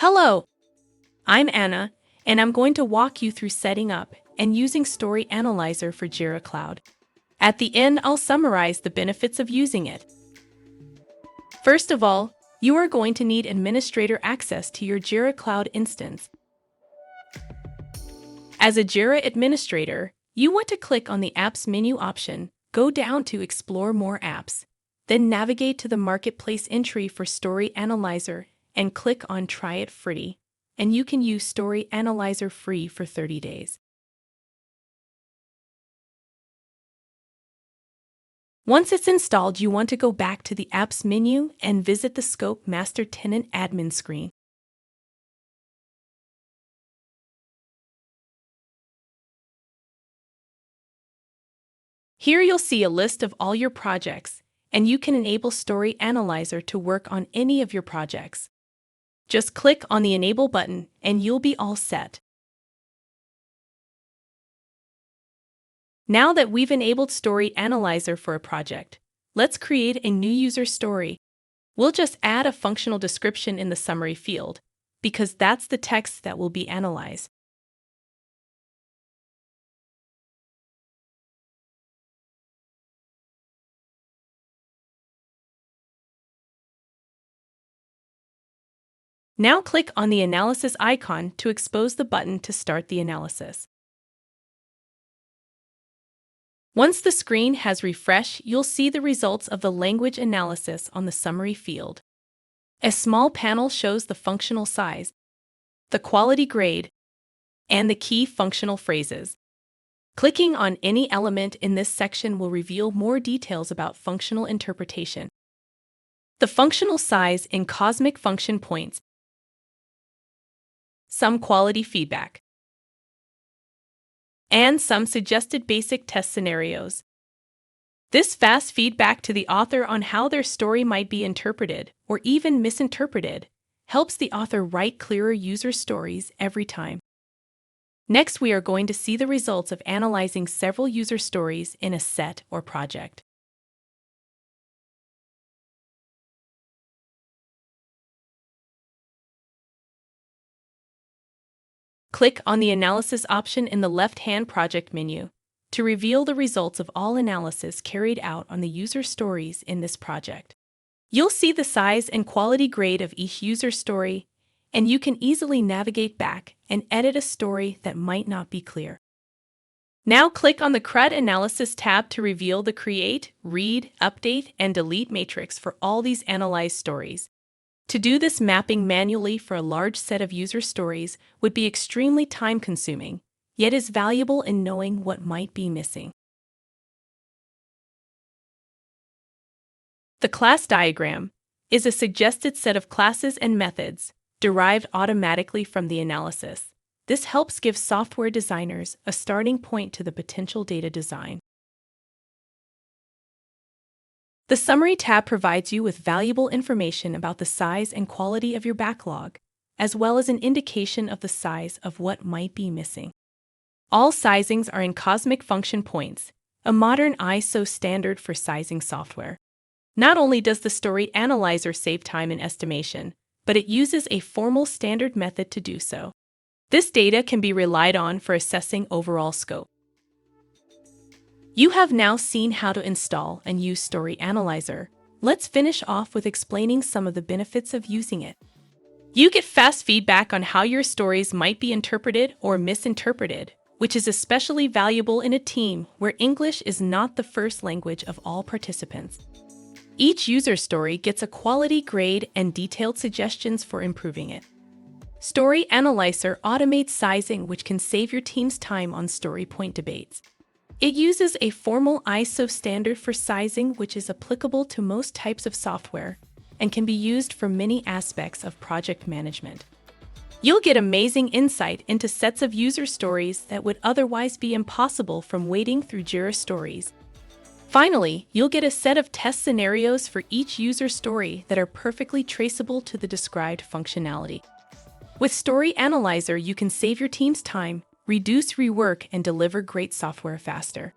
Hello, I'm Anna, and I'm going to walk you through setting up and using Story Analyzer for Jira Cloud. At the end, I'll summarize the benefits of using it. First of all, you are going to need administrator access to your Jira Cloud instance. As a Jira administrator, you want to click on the Apps menu option, go down to Explore More Apps, then navigate to the Marketplace entry for Story Analyzer and click on Try It Free, and you can use Story Analyzer free for 30 days. Once it's installed, you want to go back to the Apps menu and visit the ScopeMaster Tenant Admin screen. Here you'll see a list of all your projects, and you can enable Story Analyzer to work on any of your projects. Just click on the Enable button and you'll be all set. Now that we've enabled Story Analyzer for a project, let's create a new user story. We'll just add a functional description in the summary field, because that's the text that will be analyzed. Now click on the analysis icon to expose the button to start the analysis. Once the screen has refreshed, you'll see the results of the language analysis on the summary field. A small panel shows the functional size, the quality grade, and the key functional phrases. Clicking on any element in this section will reveal more details about functional interpretation. The functional size in cosmic function points, some quality feedback, and some suggested basic test scenarios. This fast feedback to the author on how their story might be interpreted or even misinterpreted helps the author write clearer user stories every time. Next, we are going to see the results of analyzing several user stories in a set or project. Click on the Analysis option in the left-hand Project menu to reveal the results of all analysis carried out on the user stories in this project. You'll see the size and quality grade of each user story, and you can easily navigate back and edit a story that might not be clear. Now click on the CRUD Analysis tab to reveal the Create, Read, Update, and Delete matrix for all these analyzed stories. To do this mapping manually for a large set of user stories would be extremely time-consuming, yet is valuable in knowing what might be missing. The class diagram is a suggested set of classes and methods derived automatically from the analysis. This helps give software designers a starting point to the potential data design. The Summary tab provides you with valuable information about the size and quality of your backlog, as well as an indication of the size of what might be missing. All sizings are in cosmic function points, a modern ISO standard for sizing software. Not only does the Story Analyzer save time in estimation, but it uses a formal standard method to do so. This data can be relied on for assessing overall scope. You have now seen how to install and use Story Analyzer. Let's finish off with explaining some of the benefits of using it. You get fast feedback on how your stories might be interpreted or misinterpreted, which is especially valuable in a team where English is not the first language of all participants. Each user story gets a quality grade and detailed suggestions for improving it. Story Analyzer automates sizing, which can save your team's time on story point debates. It uses a formal ISO standard for sizing, which is applicable to most types of software and can be used for many aspects of project management. You'll get amazing insight into sets of user stories that would otherwise be impossible from wading through Jira stories. Finally, you'll get a set of test scenarios for each user story that are perfectly traceable to the described functionality. With Story Analyzer, you can save your team's time, reduce rework, and deliver great software faster.